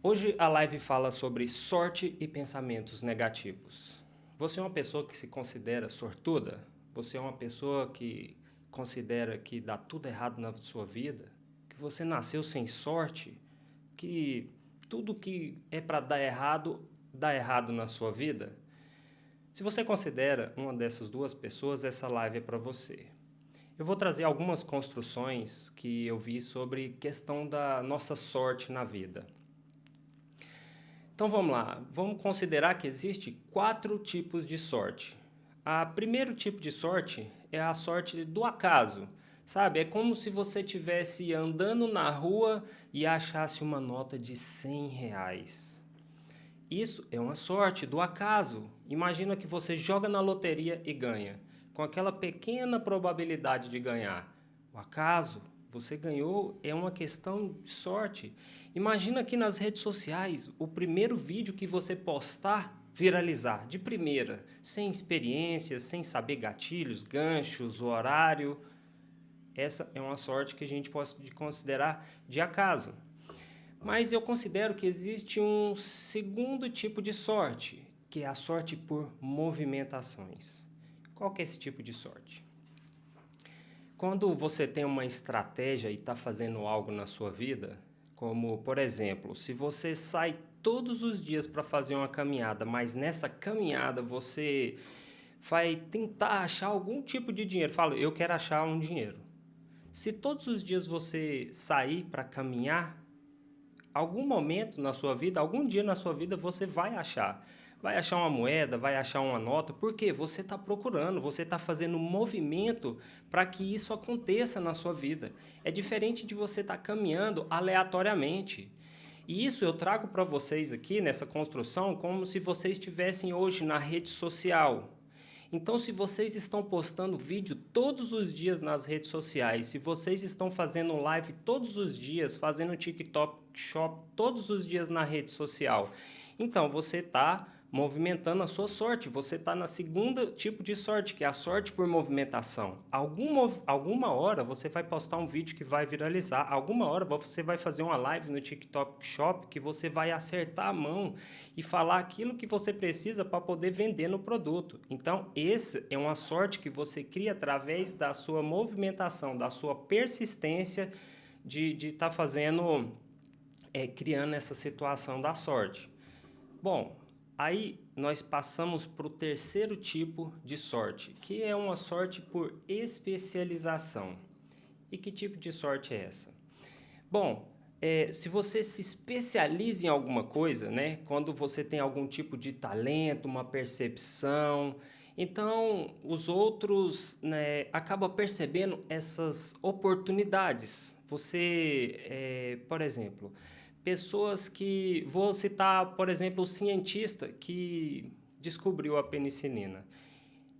Hoje a live fala sobre sorte e pensamentos negativos. Você é uma pessoa que se considera sortuda? Você é uma pessoa que considera que dá tudo errado na sua vida? Que você nasceu sem sorte? Que tudo que é para dar errado, dá errado na sua vida? Se você considera uma dessas duas pessoas, essa live é para você. Eu vou trazer algumas construções que eu vi sobre questão da nossa sorte na vida. Então vamos lá, vamos considerar que existe 4 tipos de sorte. O primeiro tipo de sorte é a sorte do acaso, sabe? É como se você estivesse andando na rua e achasse uma nota de R$ 100. Isso é uma sorte do acaso. Imagina que você joga na loteria e ganha, com aquela pequena probabilidade de ganhar. O acaso, você ganhou, é uma questão de sorte. Imagina que nas redes sociais, o primeiro vídeo que você postar viralizar de primeira, sem experiência, sem saber gatilhos, ganchos, horário. Essa é uma sorte que a gente pode considerar de acaso. Mas eu considero que existe um segundo tipo de sorte, que é a sorte por movimentações. Qual que é esse tipo de sorte? Quando você tem uma estratégia e está fazendo algo na sua vida, como, por exemplo, se você sai todos os dias para fazer uma caminhada, mas nessa caminhada você vai tentar achar algum tipo de dinheiro. Fala, eu quero achar um dinheiro. Se todos os dias você sair para caminhar, algum momento na sua vida, algum dia na sua vida você vai achar. Vai achar uma moeda, vai achar uma nota, porque você está procurando, você está fazendo um movimento para que isso aconteça na sua vida. É diferente de você estar caminhando aleatoriamente. E isso eu trago para vocês aqui nessa construção como se vocês estivessem hoje na rede social. Então, se vocês estão postando vídeo todos os dias nas redes sociais, se vocês estão fazendo live todos os dias, fazendo TikTok Shop todos os dias na rede social, então você está movimentando a sua sorte. Você está na segunda tipo de sorte, que é a sorte por movimentação. Alguma hora você vai postar um vídeo que vai viralizar. Alguma hora você vai fazer uma live no TikTok Shop que você vai acertar a mão e falar aquilo que você precisa para poder vender no produto. Então, essa é uma sorte que você cria através da sua movimentação, da sua persistência de estar criando essa situação da sorte. Bom, aí nós passamos para o terceiro tipo de sorte, que é uma sorte por especialização. E que tipo de sorte é essa? Bom, se você se especializa em alguma coisa, né? Quando você tem algum tipo de talento, uma percepção, então os outros, né, acabam percebendo essas oportunidades. Por exemplo, pessoas que... Vou citar, por exemplo, o cientista que descobriu a penicilina.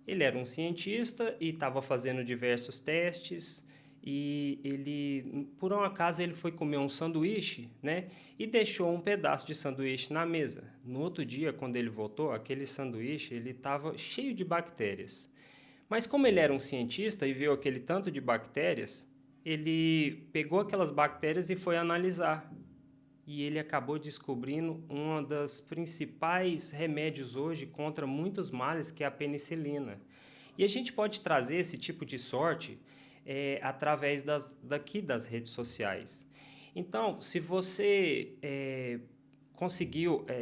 Ele era um cientista e estava fazendo diversos testes e ele, por um acaso, ele foi comer um sanduíche, né? E deixou um pedaço de sanduíche na mesa. No outro dia, quando ele voltou, aquele sanduíche ele estava cheio de bactérias. Mas como ele era um cientista e viu aquele tanto de bactérias, ele pegou aquelas bactérias e foi analisar. E ele acabou descobrindo um dos principais remédios hoje contra muitos males, que é a penicilina. E a gente pode trazer esse tipo de sorte através das redes sociais. Então, se você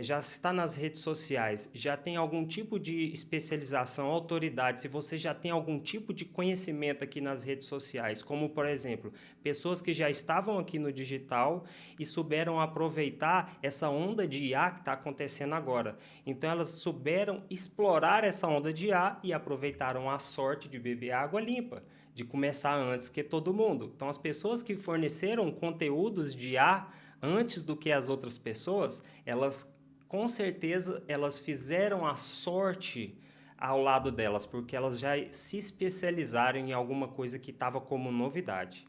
já está nas redes sociais, já tem algum tipo de especialização, autoridade, se você já tem algum tipo de conhecimento aqui nas redes sociais, como, por exemplo, pessoas que já estavam aqui no digital e souberam aproveitar essa onda de IA que está acontecendo agora. Então, elas souberam explorar essa onda de IA e aproveitaram a sorte de beber água limpa, de começar antes que todo mundo. Então, as pessoas que forneceram conteúdos de IA antes do que as outras pessoas, elas com certeza elas fizeram a sorte ao lado delas, porque elas já se especializaram em alguma coisa que estava como novidade.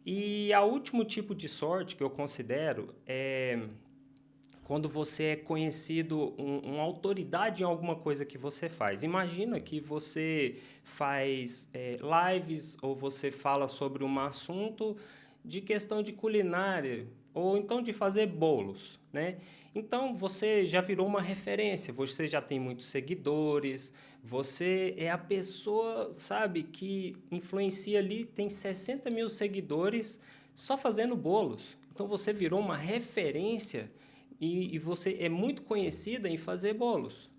E o último tipo de sorte que eu considero é quando você é conhecido, uma autoridade em alguma coisa que você faz. Imagina que você faz lives ou você fala sobre um assunto de questão de culinária. ou então de fazer bolos, né? Então você já virou uma referência, você já tem muitos seguidores, você é a pessoa, sabe, que influencia ali, tem 60 mil seguidores só fazendo bolos. Então você virou uma referência e você é muito conhecida em fazer bolos.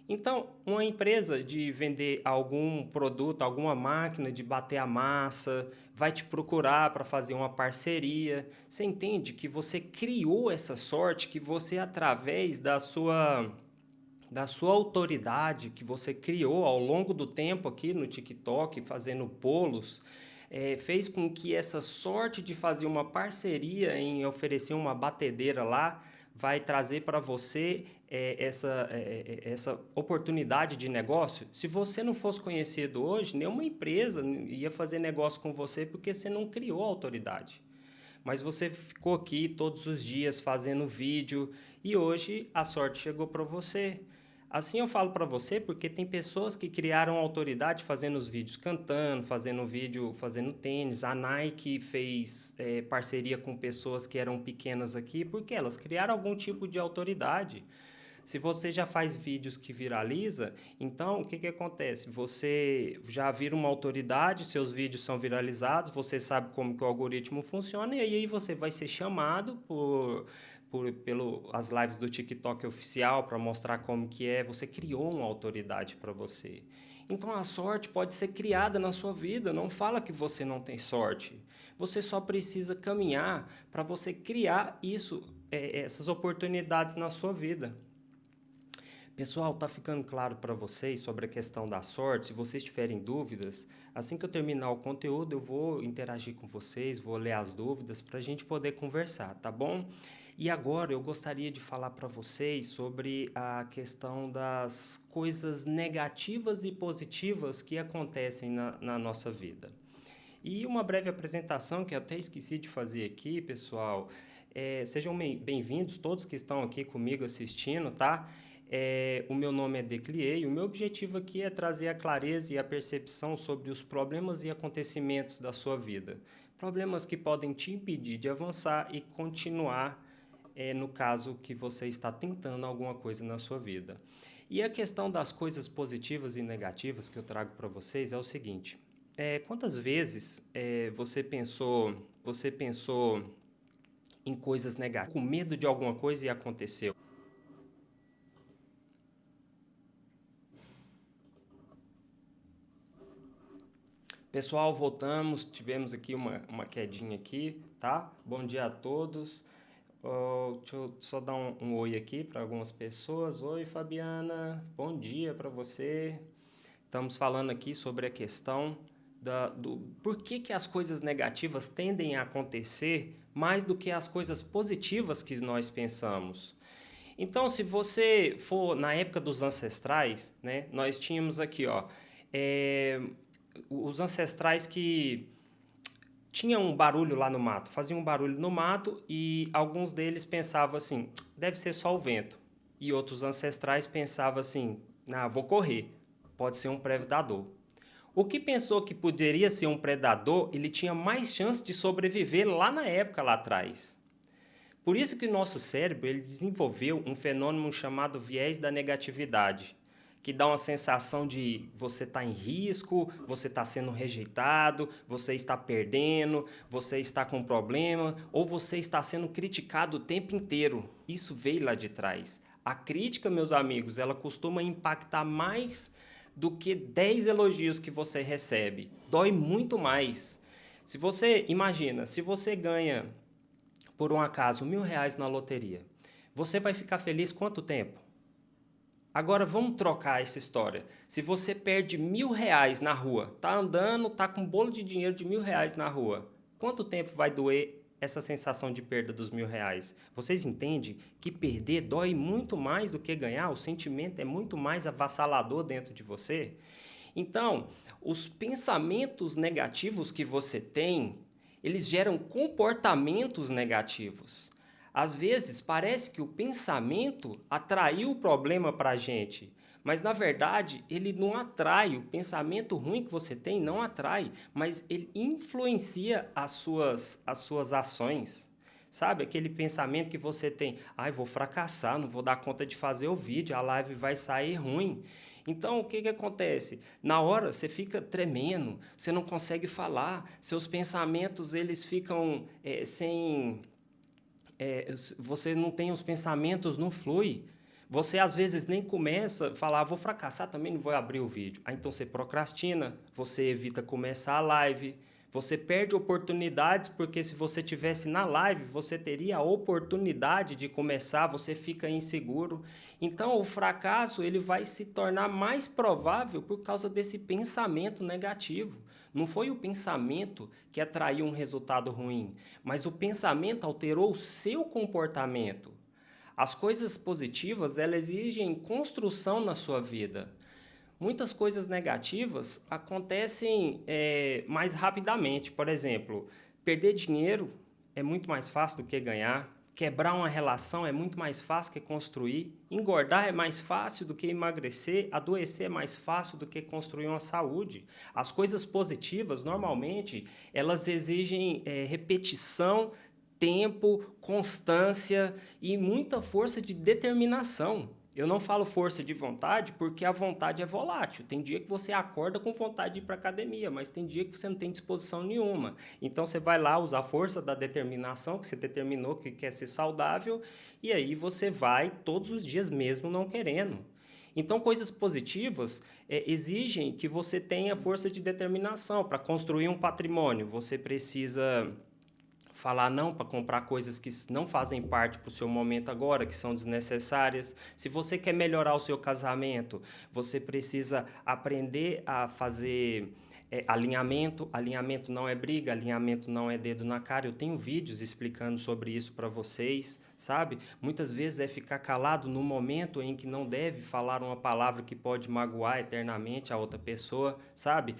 Então, uma empresa de vender algum produto, alguma máquina de bater a massa, vai te procurar para fazer uma parceria. Você entende que você criou essa sorte, que você, através da sua autoridade, que você criou ao longo do tempo aqui no TikTok, fazendo bolos, fez com que essa sorte de fazer uma parceria em oferecer uma batedeira lá vai trazer para você essa oportunidade de negócio. Se você não fosse conhecido hoje, nenhuma empresa ia fazer negócio com você porque você não criou autoridade. Mas você ficou aqui todos os dias fazendo vídeo e hoje a sorte chegou para você. Assim eu falo para você porque tem pessoas que criaram autoridade fazendo os vídeos cantando, fazendo vídeo, fazendo tênis. A Nike fez parceria com pessoas que eram pequenas aqui porque elas criaram algum tipo de autoridade. Se você já faz vídeos que viraliza, então o que que acontece? Você já vira uma autoridade, seus vídeos são viralizados, você sabe como que o algoritmo funciona e aí você vai ser chamado pelas lives do TikTok oficial para mostrar como que é. Você criou uma autoridade para você. Então a sorte pode ser criada na sua vida. Não fala que você não tem sorte. Você só precisa caminhar para você criar essas oportunidades na sua vida. Pessoal, tá ficando claro para vocês sobre a questão da sorte? Se vocês tiverem dúvidas, assim que eu terminar o conteúdo, eu vou interagir com vocês, vou ler as dúvidas para a gente poder conversar, tá bom? E agora eu gostaria de falar para vocês sobre a questão das coisas negativas e positivas que acontecem na nossa vida. E uma breve apresentação que eu até esqueci de fazer aqui, pessoal. Sejam bem-vindos todos que estão aqui comigo assistindo, tá? O meu nome é Declier e o meu objetivo aqui é trazer a clareza e a percepção sobre os problemas e acontecimentos da sua vida. Problemas que podem te impedir de avançar e continuar, no caso que você está tentando alguma coisa na sua vida. E a questão das coisas positivas e negativas que eu trago para vocês é o seguinte: quantas vezes você pensou em coisas negativas, com medo de alguma coisa e aconteceu? Pessoal, voltamos, tivemos aqui uma quedinha aqui, tá? Bom dia a todos. Deixa eu só dar um oi aqui para algumas pessoas. Oi, Fabiana, bom dia para você. Estamos falando aqui sobre a questão do por que as coisas negativas tendem a acontecer mais do que as coisas positivas que nós pensamos. Então, se você for na época dos ancestrais, né, nós tínhamos aqui, ó, é, os ancestrais que tinham um barulho lá no mato, faziam um barulho no mato e alguns deles pensavam assim, deve ser só o vento. E outros ancestrais pensavam assim, não, vou correr, pode ser um predador. O que pensou que poderia ser um predador, ele tinha mais chance de sobreviver lá na época, lá atrás. Por isso que o nosso cérebro ele desenvolveu um fenômeno chamado viés da negatividade, que dá uma sensação de você está em risco, você está sendo rejeitado, você está perdendo, você está com problema ou você está sendo criticado o tempo inteiro. Isso veio lá de trás. A crítica, meus amigos, ela costuma impactar mais do que 10 elogios que você recebe. Dói muito mais. Se você, imagina, se você ganha, por um acaso, R$ 1.000 na loteria, você vai ficar feliz quanto tempo? Agora vamos trocar essa história. Se você perde R$ 1.000 na rua, tá andando, tá com um bolo de dinheiro de R$ 1.000 na rua, quanto tempo vai doer essa sensação de perda dos R$ 1.000? Vocês entendem que perder dói muito mais do que ganhar? O sentimento é muito mais avassalador dentro de você? Então, os pensamentos negativos que você tem, eles geram comportamentos negativos. Às vezes, parece que o pensamento atraiu o problema para a gente, mas na verdade ele não atrai. O pensamento ruim que você tem não atrai, mas ele influencia as suas ações. Sabe? Aquele pensamento que você tem, ai, vou fracassar, não vou dar conta de fazer o vídeo, a live vai sair ruim. Então, o que que acontece? Na hora, você fica tremendo, você não consegue falar, seus pensamentos, eles ficam sem... você não tem os pensamentos, não flui. Você, às vezes, nem começa a falar, vou fracassar, também não vou abrir o vídeo. Aí, então, você procrastina, você evita começar a live, você perde oportunidades, porque se você tivesse na live, você teria a oportunidade de começar, você fica inseguro. Então, o fracasso ele vai se tornar mais provável por causa desse pensamento negativo. Não foi o pensamento que atraiu um resultado ruim, mas o pensamento alterou o seu comportamento. As coisas positivas, elas exigem construção na sua vida. Muitas coisas negativas acontecem mais rapidamente. Por exemplo, perder dinheiro é muito mais fácil do que ganhar. Quebrar uma relação é muito mais fácil que construir. Engordar é mais fácil do que emagrecer. Adoecer é mais fácil do que construir uma saúde. As coisas positivas, normalmente, elas exigem repetição, tempo, constância e muita força de determinação. Eu não falo força de vontade porque a vontade é volátil. Tem dia que você acorda com vontade de ir para academia, mas tem dia que você não tem disposição nenhuma. Então você vai lá usar a força da determinação, que você determinou que quer ser saudável, e aí você vai todos os dias mesmo não querendo. Então, coisas positivas exigem que você tenha força de determinação. Para construir um patrimônio, você precisa falar não para comprar coisas que não fazem parte para o seu momento agora, que são desnecessárias. Se você quer melhorar o seu casamento, você precisa aprender a fazer alinhamento. Alinhamento não é briga, alinhamento não é dedo na cara. Eu tenho vídeos explicando sobre isso para vocês, sabe? Muitas vezes é ficar calado no momento em que não deve falar uma palavra que pode magoar eternamente a outra pessoa, sabe?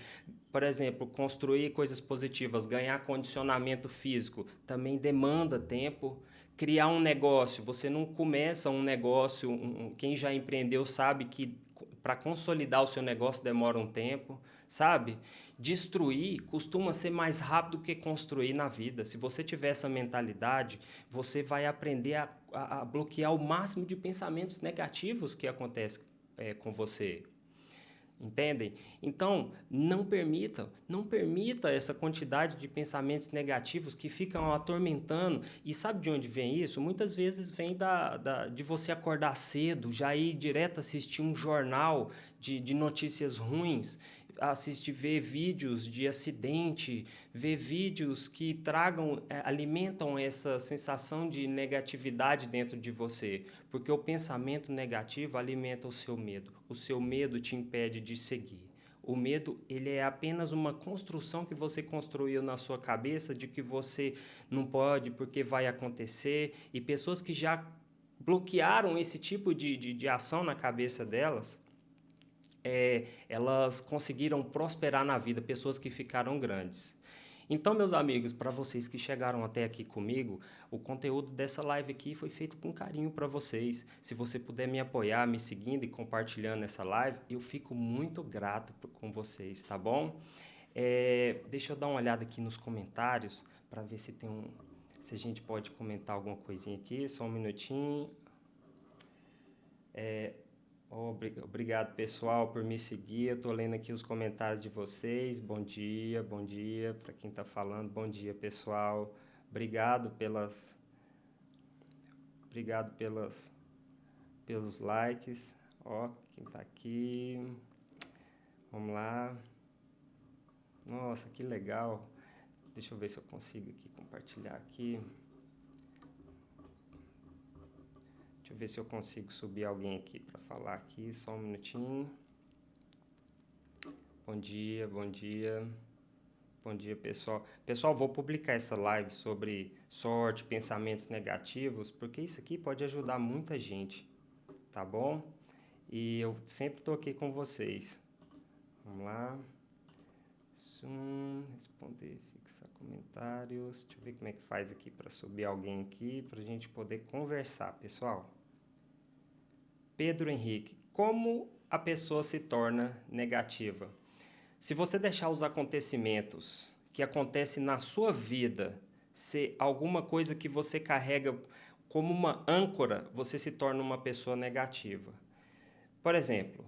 Por exemplo, construir coisas positivas, ganhar condicionamento físico, também demanda tempo. Criar um negócio, você não começa um negócio, quem já empreendeu sabe que para consolidar o seu negócio demora um tempo, sabe? Destruir costuma ser mais rápido que construir na vida. Se você tiver essa mentalidade, você vai aprender a bloquear o máximo de pensamentos negativos que acontecem com você. Entendem? Então, não permita essa quantidade de pensamentos negativos que ficam atormentando. E sabe de onde vem isso? Muitas vezes vem de você acordar cedo, já ir direto assistir um jornal de notícias ruins, ver vídeos de acidente, ver vídeos que alimentam essa sensação de negatividade dentro de você, porque o pensamento negativo alimenta o seu medo. O seu medo te impede de seguir. O medo, ele é apenas uma construção que você construiu na sua cabeça de que você não pode porque vai acontecer, e pessoas que já bloquearam esse tipo de ação na cabeça delas, elas conseguiram prosperar na vida, pessoas que ficaram grandes. Então, meus amigos, para vocês que chegaram até aqui comigo, o conteúdo dessa live aqui foi feito com carinho para vocês. Se você puder me apoiar, me seguindo e compartilhando essa live, eu fico muito grato com vocês, tá bom? Deixa eu dar uma olhada aqui nos comentários para ver se se a gente pode comentar alguma coisinha aqui. Só um minutinho. Obrigado, pessoal, por me seguir. Eu estou lendo aqui os comentários de vocês. Bom dia para quem está falando. Bom dia, pessoal. Obrigado pelos likes. Ó, quem está aqui. Vamos lá. Nossa, que legal. Deixa eu ver se eu consigo aqui compartilhar aqui. Deixa eu ver se eu consigo subir alguém aqui para falar aqui, só um minutinho. Bom dia, pessoal. Pessoal, vou publicar essa live sobre sorte, pensamentos negativos, porque isso aqui pode ajudar muita gente, tá bom? E eu sempre estou aqui com vocês. Vamos lá. Responder, fixar comentários. Deixa eu ver como é que faz aqui para subir alguém aqui, para a gente poder conversar, pessoal. Pedro Henrique, como a pessoa se torna negativa? Se você deixar os acontecimentos que acontecem na sua vida ser alguma coisa que você carrega como uma âncora, você se torna uma pessoa negativa. Por exemplo,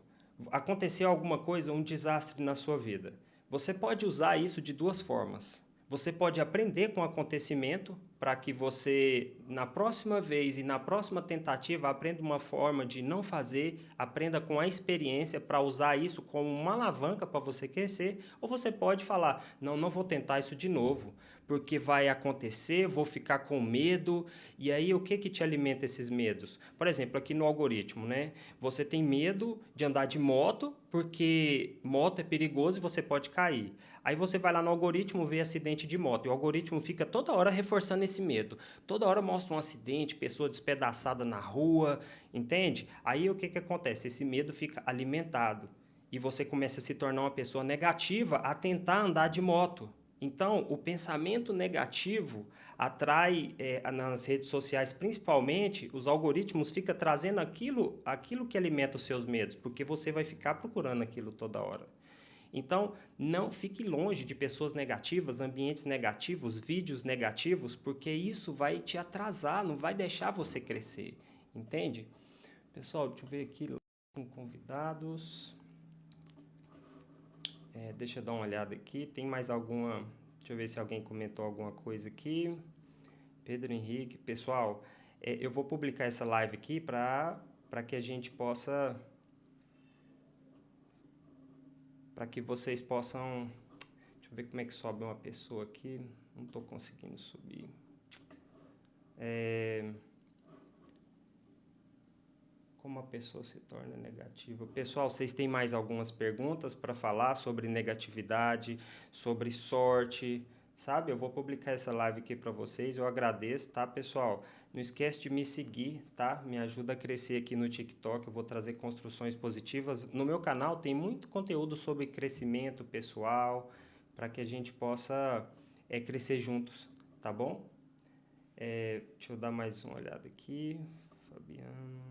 aconteceu alguma coisa, um desastre na sua vida. Você pode usar isso de duas formas. Você pode aprender com o acontecimento para que você, na próxima vez e na próxima tentativa, aprenda uma forma de não fazer, aprenda com a experiência para usar isso como uma alavanca para você crescer. Ou você pode falar, não, não vou tentar isso de novo, porque vai acontecer, vou ficar com medo. E aí, o que te alimenta esses medos? Por exemplo, aqui no algoritmo, né? Você tem medo de andar de moto, porque moto é perigoso e você pode cair. Aí você vai lá no algoritmo ver acidente de moto. E o algoritmo fica toda hora reforçando esse medo. Toda hora mostra um acidente, pessoa despedaçada na rua, entende? Aí o que acontece? Esse medo fica alimentado. E você começa a se tornar uma pessoa negativa a tentar andar de moto. Então, o pensamento negativo atrai, nas redes sociais principalmente, os algoritmos ficam trazendo aquilo que alimenta os seus medos, porque você vai ficar procurando aquilo toda hora. Então, não fique longe de pessoas negativas, ambientes negativos, vídeos negativos, porque isso vai te atrasar, não vai deixar você crescer, entende? Pessoal, deixa eu ver aqui com convidados. Deixa eu dar uma olhada aqui. Tem mais alguma... Deixa eu ver se alguém comentou alguma coisa aqui. Pedro Henrique. Pessoal, eu vou publicar essa live aqui para que a gente possa... Para que vocês possam... Deixa eu ver como é que sobe uma pessoa aqui. Não estou conseguindo subir. Como a pessoa se torna negativa. Pessoal, vocês têm mais algumas perguntas para falar sobre negatividade, sobre sorte, sabe? Eu vou publicar essa live aqui para vocês, eu agradeço, tá, pessoal? Não esquece de me seguir, tá? Me ajuda a crescer aqui no TikTok, eu vou trazer construções positivas. No meu canal tem muito conteúdo sobre crescimento pessoal, para que a gente possa crescer juntos, tá bom? Deixa eu dar mais uma olhada aqui. Fabiano...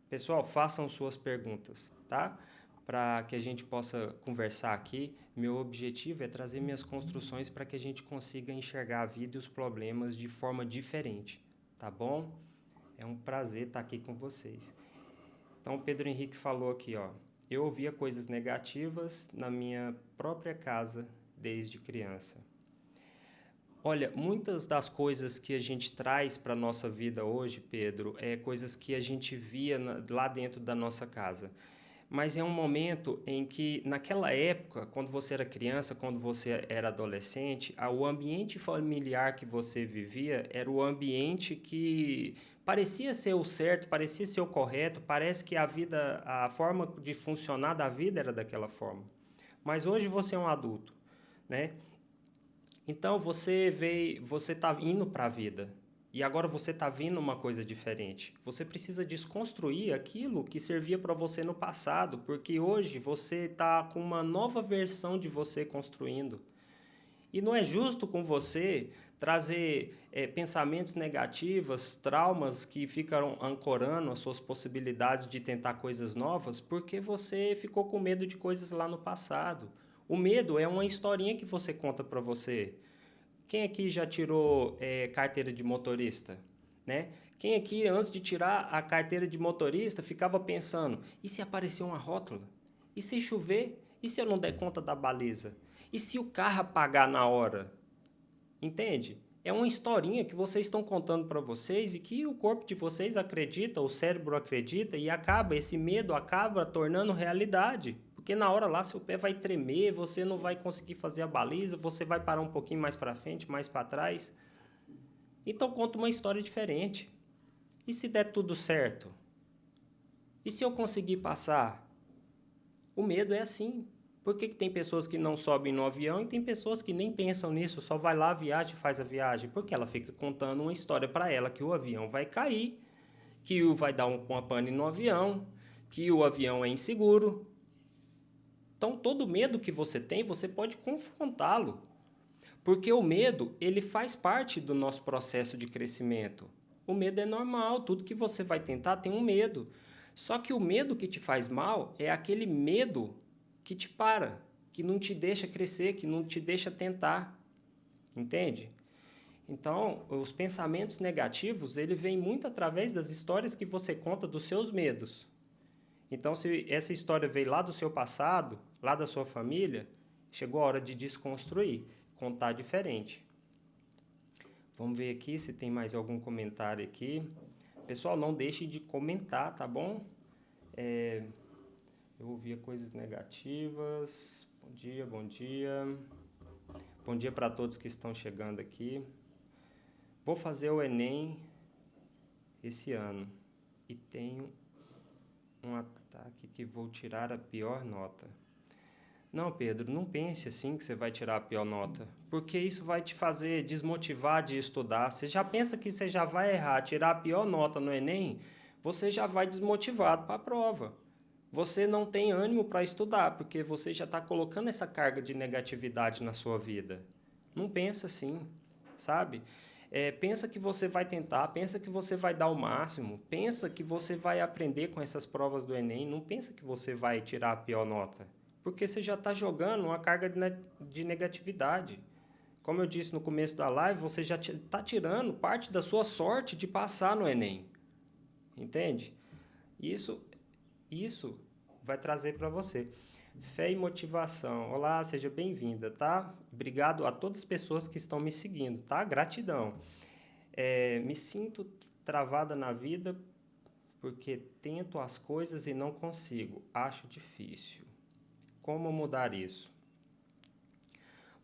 Pessoal, façam suas perguntas, tá? Para que a gente possa conversar aqui. Meu objetivo é trazer minhas construções para que a gente consiga enxergar a vida e os problemas de forma diferente, tá bom? É um prazer estar aqui com vocês. Então, o Pedro Henrique falou aqui, ó. Eu ouvia coisas negativas na minha própria casa desde criança. Olha, muitas das coisas que a gente traz para a nossa vida hoje, Pedro, é coisas que a gente via lá dentro da nossa casa. Mas é um momento em que, naquela época, quando você era criança, quando você era adolescente, o ambiente familiar que você vivia era o ambiente que parecia ser o certo, parecia ser o correto, parece que a vida, a forma de funcionar da vida era daquela forma. Mas hoje você é um adulto, né? Então você está indo para a vida e agora você está vendo uma coisa diferente. Você precisa desconstruir aquilo que servia para você no passado, porque hoje você está com uma nova versão de você construindo. E não é justo com você trazer pensamentos negativos, traumas que ficam ancorando as suas possibilidades de tentar coisas novas, porque você ficou com medo de coisas lá no passado. O medo é uma historinha que você conta para você. Quem aqui já tirou carteira de motorista, né? Quem aqui, antes de tirar a carteira de motorista, ficava pensando, e se aparecer uma rótula? E se chover? E se eu não der conta da baliza? E se o carro apagar na hora? Entende? É uma historinha que vocês estão contando para vocês e que o corpo de vocês acredita, o cérebro acredita e esse medo acaba tornando realidade. Porque na hora lá seu pé vai tremer, você não vai conseguir fazer a baliza, você vai parar um pouquinho mais para frente, mais para trás. Então conta uma história diferente. E se der tudo certo? E se eu conseguir passar? O medo é assim. Por que tem pessoas que não sobem no avião e tem pessoas que nem pensam nisso, só vai lá, viaja e faz a viagem? Porque ela fica contando uma história para ela que o avião vai cair, que vai dar uma pane no avião, que o avião é inseguro. Então, todo medo que você tem, você pode confrontá-lo. Porque o medo, ele faz parte do nosso processo de crescimento. O medo é normal, tudo que você vai tentar tem um medo. Só que o medo que te faz mal é aquele medo que te para, que não te deixa crescer, que não te deixa tentar, entende? Então, os pensamentos negativos, ele vem muito através das histórias que você conta dos seus medos. Então, se essa história veio lá do seu passado, lá da sua família, chegou a hora de desconstruir, contar diferente. Vamos ver aqui se tem mais algum comentário aqui. Pessoal, não deixe de comentar, tá bom? Eu ouvia coisas negativas. Bom dia, bom dia. Bom dia para todos que estão chegando aqui. Vou fazer o Enem esse ano e tenho um ataque que vou tirar a pior nota. Não, Pedro, não pense assim que você vai tirar a pior nota, porque isso vai te fazer desmotivar de estudar. Você já pensa que você já vai errar, tirar a pior nota no Enem, você já vai desmotivado para a prova. Você não tem ânimo para estudar, porque você já está colocando essa carga de negatividade na sua vida. Não pensa assim, sabe? Pensa que você vai tentar, pensa que você vai dar o máximo, pensa que você vai aprender com essas provas do Enem, não pensa que você vai tirar a pior nota, porque você já está jogando uma carga de negatividade. Como eu disse no começo da live, você já está tirando parte da sua sorte de passar no Enem, entende? Isso vai trazer para você fé e motivação. Olá, seja bem-vinda, tá? Obrigado a todas as pessoas que estão me seguindo, tá? Gratidão. Me sinto travada na vida porque tento as coisas e não consigo. Acho difícil. Como mudar isso?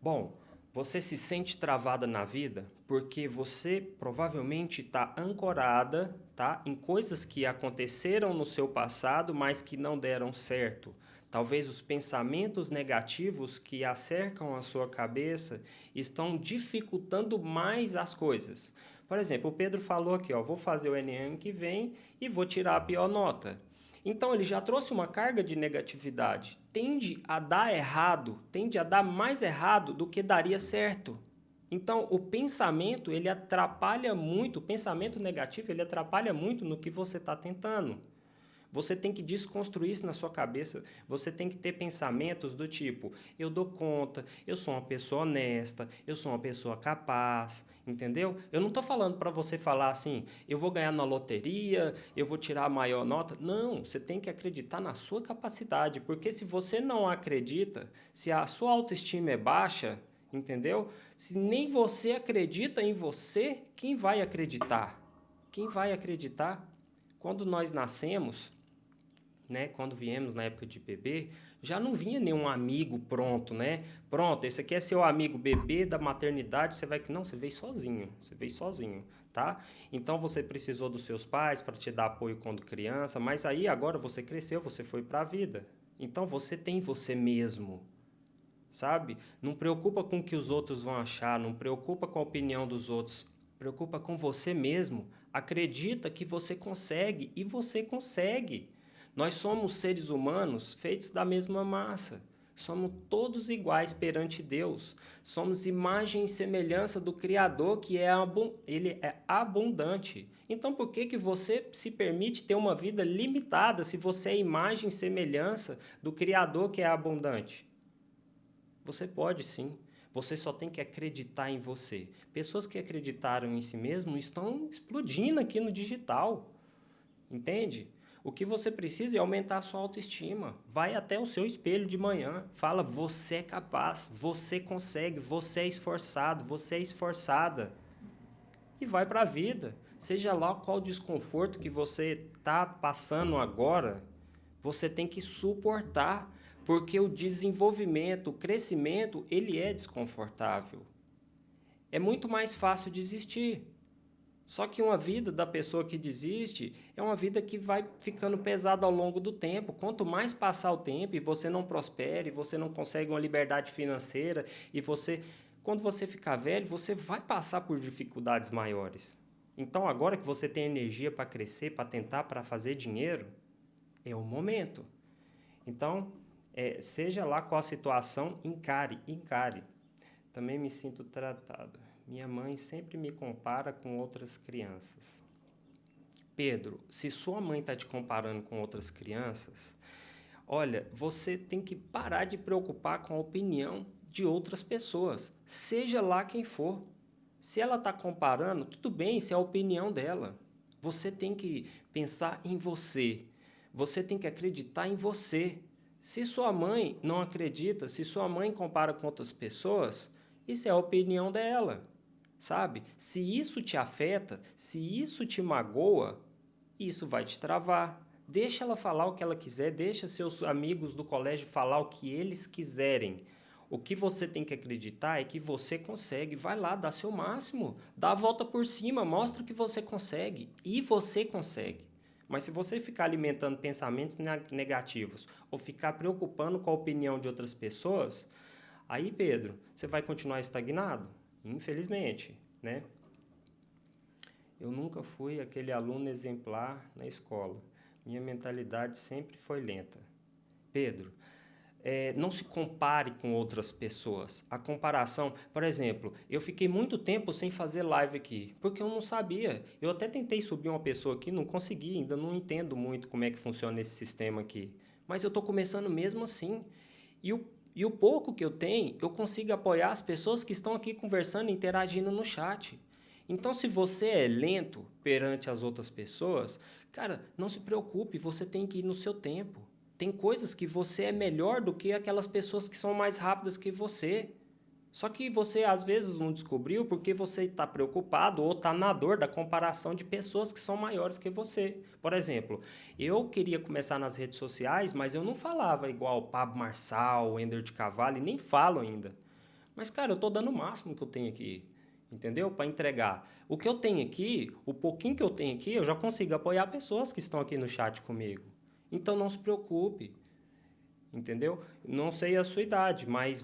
Bom, você se sente travada na vida porque você provavelmente está ancorada, tá, em coisas que aconteceram no seu passado, mas que não deram certo. Talvez os pensamentos negativos que acercam a sua cabeça estão dificultando mais as coisas. Por exemplo, o Pedro falou aqui, ó, vou fazer o Enem que vem e vou tirar a pior nota. Então, ele já trouxe uma carga de negatividade. Tende a dar errado, tende a dar mais errado do que daria certo. Então, o pensamento, ele atrapalha muito, o pensamento negativo, ele atrapalha muito no que você está tentando. Você tem que desconstruir isso na sua cabeça. Você tem que ter pensamentos do tipo, eu dou conta, eu sou uma pessoa honesta, eu sou uma pessoa capaz, entendeu? Eu não estou falando para você falar assim, eu vou ganhar na loteria, eu vou tirar a maior nota. Não, você tem que acreditar na sua capacidade, porque se você não acredita, se a sua autoestima é baixa, entendeu? Se nem você acredita em você, quem vai acreditar? Quem vai acreditar? Quando nós nascemos, né, quando viemos na época de bebê, já não vinha nenhum amigo pronto, né? Pronto, esse aqui é seu amigo bebê da maternidade, você vai que não, você veio sozinho, tá? Então você precisou dos seus pais para te dar apoio quando criança, mas aí agora você cresceu, você foi para a vida. Então você tem você mesmo, sabe? Não preocupa com o que os outros vão achar, não preocupa com a opinião dos outros, preocupa com você mesmo. Acredita que você consegue e você consegue. Nós somos seres humanos feitos da mesma massa. Somos todos iguais perante Deus. Somos imagem e semelhança do Criador, que ele é abundante. Então, por que você se permite ter uma vida limitada se você é imagem e semelhança do Criador, que é abundante? Você pode sim. Você só tem que acreditar em você. Pessoas que acreditaram em si mesmo estão explodindo aqui no digital. Entende? O que você precisa é aumentar a sua autoestima. Vai até o seu espelho de manhã. Fala, você é capaz, você consegue, você é esforçado, você é esforçada. E vai para a vida. Seja lá qual desconforto que você está passando agora, você tem que suportar. Porque o desenvolvimento, o crescimento, ele é desconfortável. É muito mais fácil desistir. Só que uma vida da pessoa que desiste é uma vida que vai ficando pesada ao longo do tempo. Quanto mais passar o tempo e você não prospere, você não consegue uma liberdade financeira e quando você ficar velho, você vai passar por dificuldades maiores. Então, agora que você tem energia para crescer, para tentar, para fazer dinheiro, é o momento. Então, seja lá qual a situação, encare. Também me sinto tratado. Minha mãe sempre me compara com outras crianças. Pedro, se sua mãe está te comparando com outras crianças, Olha, você tem que parar de preocupar com a opinião de outras pessoas, seja lá quem for. Se ela está comparando, tudo bem, isso é a opinião dela. Você tem que pensar em você. Você tem que acreditar em você. Se sua mãe não acredita, se sua mãe compara com outras pessoas, isso é a opinião dela, sabe? Se isso te afeta, se isso te magoa, isso vai te travar. Deixa ela falar o que ela quiser, deixa seus amigos do colégio falar o que eles quiserem. O que você tem que acreditar é que você consegue. Vai lá, dá seu máximo, dá a volta por cima, mostra que você consegue. E você consegue. Mas se você ficar alimentando pensamentos negativos ou ficar preocupando com a opinião de outras pessoas, aí, Pedro, você vai continuar estagnado? Infelizmente, né? Eu nunca fui aquele aluno exemplar na escola. Minha mentalidade sempre foi lenta. Pedro, não se compare com outras pessoas. A comparação, por exemplo, eu fiquei muito tempo sem fazer live aqui, porque eu não sabia. Eu até tentei subir uma pessoa aqui, não consegui, ainda não entendo muito como é que funciona esse sistema aqui. Mas eu estou começando mesmo assim. E o pouco que eu tenho, eu consigo apoiar as pessoas que estão aqui conversando, interagindo no chat. Então, se você é lento perante as outras pessoas, cara, não se preocupe, você tem que ir no seu tempo. Tem coisas que você é melhor do que aquelas pessoas que são mais rápidas que você. Só que você às vezes não descobriu porque você está preocupado ou está na dor da comparação de pessoas que são maiores que você. Por exemplo, eu queria começar nas redes sociais, mas eu não falava igual o Pablo Marçal, o Ender de Cavalli, nem falo ainda. Mas, cara, eu estou dando o máximo que eu tenho aqui, entendeu? Para entregar. O que eu tenho aqui, o pouquinho que eu tenho aqui, eu já consigo apoiar pessoas que estão aqui no chat comigo. Então não se preocupe, entendeu? Não sei a sua idade, mas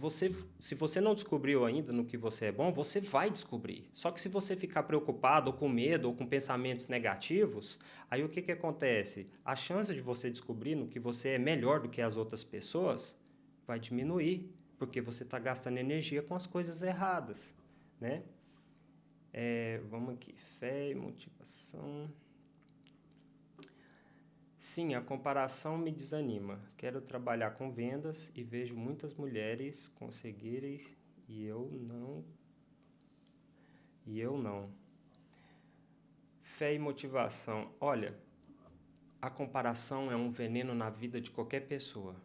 se você não descobriu ainda no que você é bom, você vai descobrir. Só que se você ficar preocupado, ou com medo, ou com pensamentos negativos, aí o que que acontece? A chance de você descobrir no que você é melhor do que as outras pessoas vai diminuir, porque você está gastando energia com as coisas erradas, né? Vamos aqui, fé e motivação. Sim, a comparação me desanima. Quero trabalhar com vendas e vejo muitas mulheres conseguirem e eu não. E eu não. Fé e motivação. Olha, a comparação é um veneno na vida de qualquer pessoa.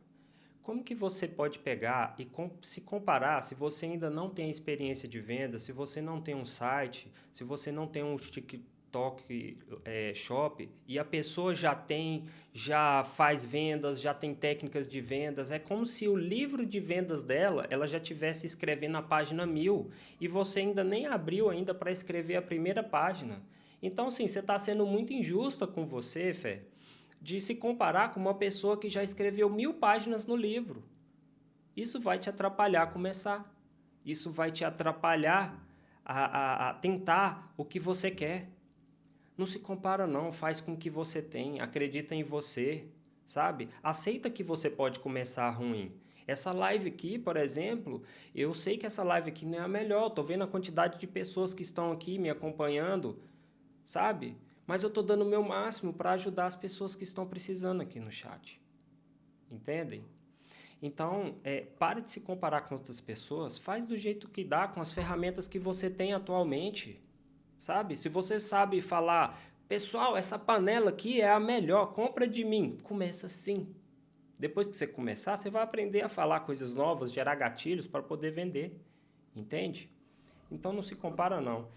Como que você pode pegar e se comparar se você ainda não tem experiência de venda, se você não tem um site, se você não tem um TikTok Shop e a pessoa já faz vendas, já tem técnicas de vendas, é como se o livro de vendas dela, ela já tivesse escrevendo a página 1000 e você ainda nem abriu ainda para escrever a primeira página. Então, sim, você está sendo muito injusta com você, Fé, de se comparar com uma pessoa que já escreveu 1000 páginas no livro. Isso vai te atrapalhar a começar. Isso vai te atrapalhar a tentar o que você quer. Não se compara não, faz com o que você tem, acredita em você, sabe? Aceita que você pode começar ruim. Essa live aqui, por exemplo, eu sei que essa live aqui não é a melhor, tô vendo a quantidade de pessoas que estão aqui me acompanhando, sabe? Mas eu tô dando o meu máximo para ajudar as pessoas que estão precisando aqui no chat. Entendem? Então, pare de se comparar com outras pessoas, faz do jeito que dá, com as ferramentas que você tem atualmente, sabe? Se você sabe falar, pessoal, essa panela aqui é a melhor, compra de mim. Começa assim. Depois que você começar, você vai aprender a falar coisas novas, gerar gatilhos para poder vender, entende? Então não se compara não.